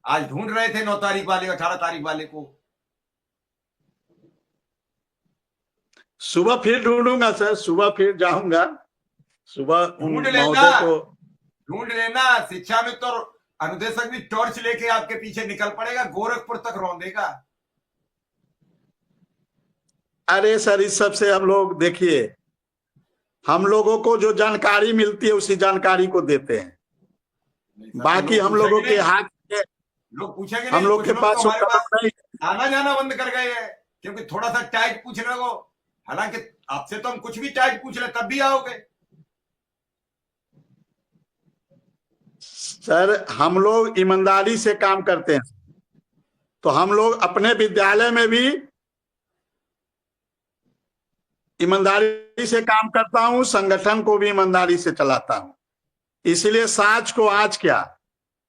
आज ढूंढ रहे थे 9 तारीख वाले, 18 तारीख वाले को। सुबह फिर ढूंढूंगा सर, सुबह फिर जाऊंगा, सुबह उन ढूंढ लेना, महोदय को। ढूंढ लेना। शिक्षा में तो अनुदेशक भी टॉर्च लेके आपके पीछे निकल पड़ेगा, गोरखपुर तक रौंदेगा। अरे सर, इस सब से हम लोग देखिए, हम लोगों को जो जानकारी मिलती है उसी जानकारी को देते हैं। नहीं सर, तो बाकी लोग हम लोगों पूछेंगे के नहीं, हाथ में, लोग पूछेंगे हम नहीं। लोग कुछ के लोग तो पास हमारे उपकरण पास नहीं। आना जाना बंद कर गए हैं क्योंकि थोड़ा सा टाइट पूछने को। हालांकि आपसे तो हम कुछ भी टाइट पूछ ले तब भी आओगे। सर, हम लोग ईमानदारी से काम करते हैं, तो हम लोग अपने विद्यालय में भी ईमानदारी से काम करता हूं, संगठन को भी ईमानदारी से चलाता हूं। इसलिए साच को आज क्या,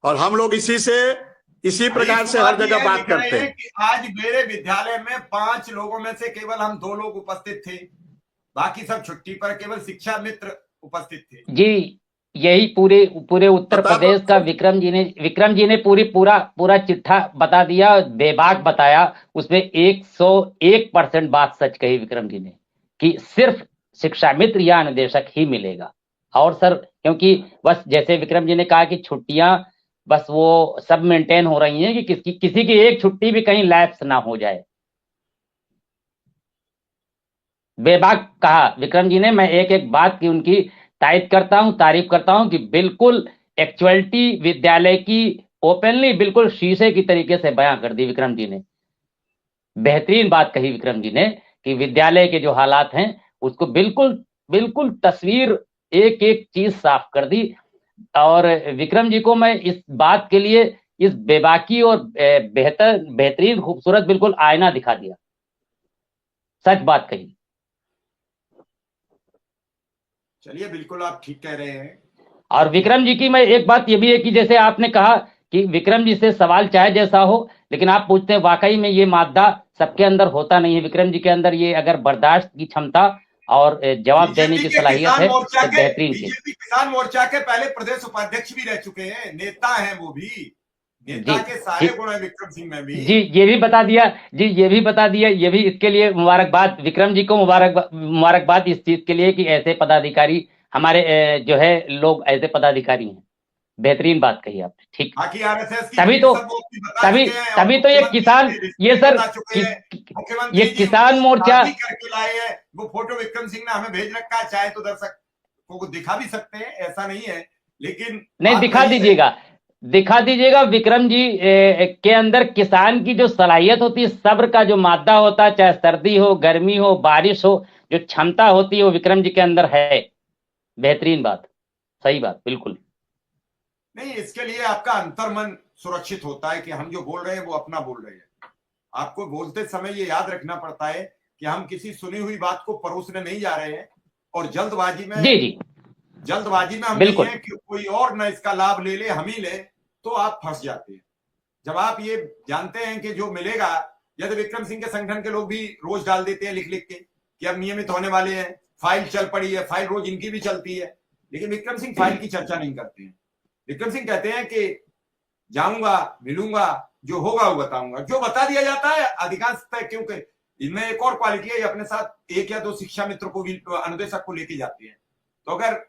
और हम लोग इसी प्रकार इस से बार हर भी जगह यह बात लिख रहे करते हैं हैं। कि आज मेरे विद्यालय में 5 लोगों में से केवल हम 2 लोग उपस्थित थे, बाकी सब छुट्टी पर, केवल शिक्षा मित्र उपस्थित थे। जी, यही पूरे पूरे उत्तर बता प्रदेश का दो। विक्रम जी ने पूरा पूरा चिट्ठा बता दिया, बेबाक बताया। उसमें 101% बात सच कही विक्रम जी ने कि सिर्फ शिक्षा मित्र या अनुदेशक ही मिलेगा। और सर, क्योंकि बस जैसे विक्रम जी ने कहा कि छुट्टियां बस वो सब मेंटेन हो रही हैं कि किसी की एक छुट्टी भी कहीं लैप्स ना हो जाए। बेबाक कहा विक्रम जी ने। मैं एक एक बात की उनकी तारीफ करता हूं, कि बिल्कुल एक्चुअलिटी विद्यालय की ओपनली बिल्कुल शीशे की तरीके से बयां कर दी विक्रम जी ने। बेहतरीन बात कही विक्रम जी ने कि विद्यालय के जो हालात हैं उसको बिल्कुल बिल्कुल तस्वीर एक एक चीज साफ कर दी। और विक्रम जी को मैं इस बात के लिए इस बेबाकी और बेहतरीन खूबसूरत बिल्कुल आईना दिखा दिया, सच बात कही। चलिए, बिल्कुल आप ठीक कह रहे हैं। और विक्रम जी की मैं एक बात ये भी है कि जैसे आपने कहा कि विक्रम जी से सवाल चाहे जैसा हो, लेकिन आप पूछते हैं वाकई में ये मादा सबके अंदर होता नहीं है। विक्रम जी के अंदर ये अगर बर्दाश्त की क्षमता और जवाब देने बीजेपी की के सलाहियत किसान है मोर्चा तो के बेहतरीन चीज। बीजेपी किसान मोर्चा के पहले प्रदेश उपाध्यक्ष भी रह चुके हैं, नेता हैं वो भी। जी नेता के जी सारे गुण हैं विक्रम सिंह में भी। जी, ये भी बता दिया जी, ये भी बता दिया। ये भी इसके लिए मुबारकबाद विक्रम जी को, मुबारकबाद इस चीज के लिए कि ऐसे पदाधिकारी हमारे जो है लोग ऐसे पदाधिकारी हैं। बेहतरीन बात कही आपने, ठीक। बाकी आरएसएस की तभी भीड़ तो सब वो अपनी बता तभी चुके हैं, और तभी तो ये मुख्यमंत्री किसान, अपनी लिस्ट ये भी सर बता चुके हैं। ये मुख्यमंत्री जी किसान उनकी मोर्चा शादी करके लाए हैं, वो फोटो विक्रम सिंह ने हमें भेज रखा है। चाहे तो दर्शकों को दिखा भी सकते हैं, ऐसा नहीं है, लेकिन नहीं, बात दिखा वही है। दीजिएगा, दिखा दीजिएगा। विक्रम जी के अंदर किसान की जो सलाहियत होती है, सब्र का जो मादा होता है, चाहे सर्दी हो, गर्मी हो, बारिश हो, जो क्षमता होती है वो विक्रम जी के अंदर है। बेहतरीन बात, सही बात, बिल्कुल। नहीं, इसके लिए आपका अंतर्मन सुरक्षित होता है कि हम जो बोल रहे हैं वो अपना बोल रहे हैं। आपको बोलते समय ये याद रखना पड़ता है कि हम किसी सुनी हुई बात को परोसने नहीं जा रहे हैं, और जी जी, जल्दबाजी में हम नहीं बिल्कुल। है कि कोई और न इसका लाभ ले ले, हम ही ले, तो आप फंस जाते हैं। जब आप ये जानते हैं कि जो मिलेगा, यदि विक्रम सिंह के संगठन के लोग भी रोज डाल देते हैं लिख लिख के कि अब नियमित होने वाले हैं, फाइल चल पड़ी है, फाइल रोज इनकी भी चलती है, लेकिन विक्रम सिंह फाइल की चर्चा नहीं करते हैं। विक्रम सिंह कहते हैं कि जाऊंगा, मिलूंगा, जो होगा वो बताऊंगा। जो बता दिया जाता है अधिकांशतः, क्योंकि इनमें एक और क्वालिटी है, अपने साथ 1 या 2 शिक्षा मित्र को भी, अनुदेशक को लेके जाते हैं। तो अगर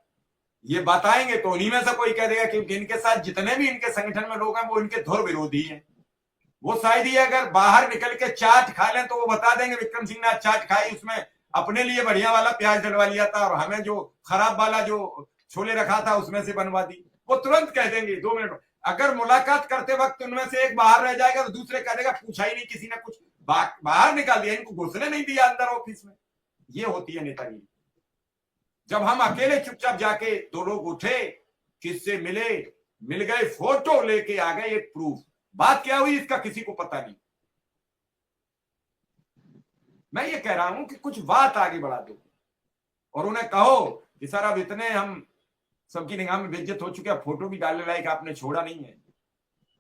ये बताएंगे तो उन्हीं में से कोई कह देगा, क्योंकि इनके साथ जितने भी इनके संगठन में लोग हैं वो इनके धुर विरोधी हैं। वो शायद ही अगर बाहर निकल के चाट खा लें तो वो बता देंगे विक्रम सिंह ने आज चाट खाई, उसमें अपने लिए बढ़िया वाला प्याज डलवा लिया था और हमें जो खराब वाला जो छोले रखा था उसमें से बनवा दी। वो तुरंत कह देंगे 2 मिनट। अगर मुलाकात करते वक्त उनमें से एक बाहर रह जाएगा तो दूसरे कह देगा पूछा ही नहीं किसी ने, कुछ बाहर निकाल दिया, इनको घुसने नहीं दिया अंदर ऑफिस में। ये होती है नेतागिरी। जब हम अकेले चुपचाप जाके 2 लोग उठे, किससे मिले, मिल गए, फोटो लेके आ गए, एक प्रूफ। बात क्या हुई इसका किसी को पता नहीं। मैं ये कह रहा हूं कि कुछ बात आगे बढ़ा दो और उन्हें कहो कि सर अब इतने हम सबकी निगाह में बेइज्जत हो चुके हैं, फोटो भी डालने लायक आपने छोड़ा नहीं है,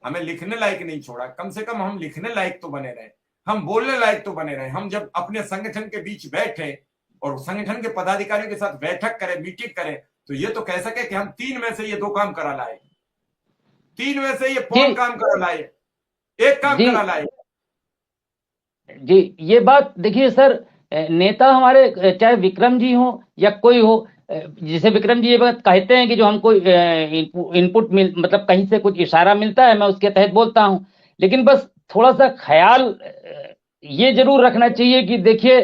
हमें लिखने लायक नहीं छोड़ा। कम से कम हम लिखने लायक तो बने रहे, हम बोलने लायक तो बने रहे। हम जब अपने संगठन के बीच बैठे और संगठन के पदाधिकारियों के साथ बैठक करें, मीटिंग करें, तो ये तो कह सके कि हम 3 में से ये 2 काम करा लाए। 3 में से ये कौन काम करा लाए, एक काम करा लाए। जी ये बात देखिए सर, नेता हमारे चाहे विक्रम जी हो या कोई हो, जैसे विक्रम जी ये बात कहते हैं कि जो हमको इनपुट मतलब कहीं से कुछ इशारा मिलता है मैं उसके तहत बोलता हूं, लेकिन बस थोड़ा सा ख्याल ये जरूर रखना चाहिए कि देखिए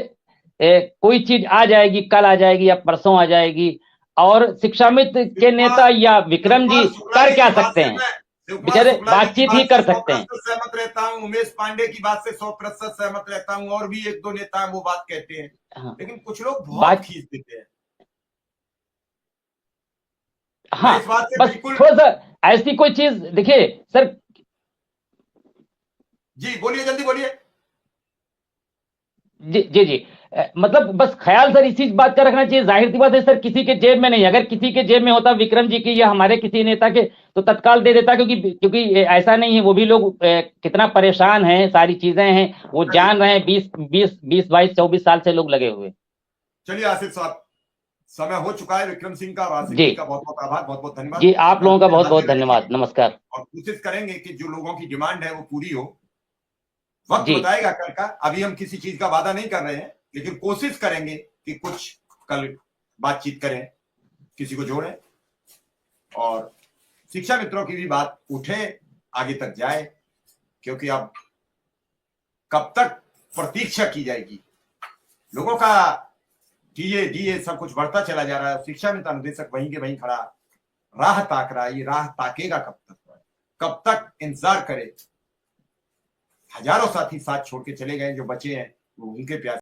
कोई चीज आ जाएगी, कल आ जाएगी या परसों आ जाएगी, और शिक्षा मित्र के नेता या विक्रम जी कर क्या सकते हैं, बेचारे बातचीत ही कर सकते हैं। सहमत रहता हूं, उमेश पांडे की बात से 100% सहमत रहता हूं, और भी 1-2 नेता वो बात कहते हैं। हाँ। लेकिन कुछ लोग बहुत खींच देते हैं। हाँ, बस थोड़ा सा ऐसी कोई चीज देखिए सर। जी बोलिए, जल्दी बोलिए। जी जी जी, मतलब बस ख्याल सर इसी बात का रखना चाहिए। जाहिर सी बात है सर, किसी के जेब में नहीं, अगर किसी के जेब में होता विक्रम जी की या हमारे किसी नेता के तो तत्काल दे देता, क्योंकि ऐसा नहीं है। वो भी लोग कितना परेशान हैं, सारी चीजें हैं, वो जान रहे हैं। 20 22 24 साल से लोग लगे हुए। चलिए आसिफ साहब, समय हो चुका है। विक्रम सिंह का, आसिफ जी का बहुत बहुत आभार, बहुत बहुत धन्यवाद जी। आप लोगों का बहुत बहुत धन्यवाद, नमस्कार। और कोशिश करेंगे कि जो लोगों की डिमांड है वो पूरी हो। वक्त बताएगा कल का, अभी हम किसी चीज का वादा नहीं कर रहे हैं, लेकिन कोशिश करेंगे कि कुछ कल बातचीत करें, किसी को जोड़ें, और शिक्षा मित्रों की भी बात उठे, आगे तक जाए। क्योंकि अब कब तक प्रतीक्षा की जाएगी, लोगों का टीए सब कुछ बढ़ता चला जा रहा है। शिक्षा मित्र अनुदेशक वहीं के वहीं खड़ा राह ताक रहा है। ये राह ताकेगा कब तक इंतजार करे। हजारों साथी साथ छोड़ के चले गए, जो बचे हैं वो उनके प्यार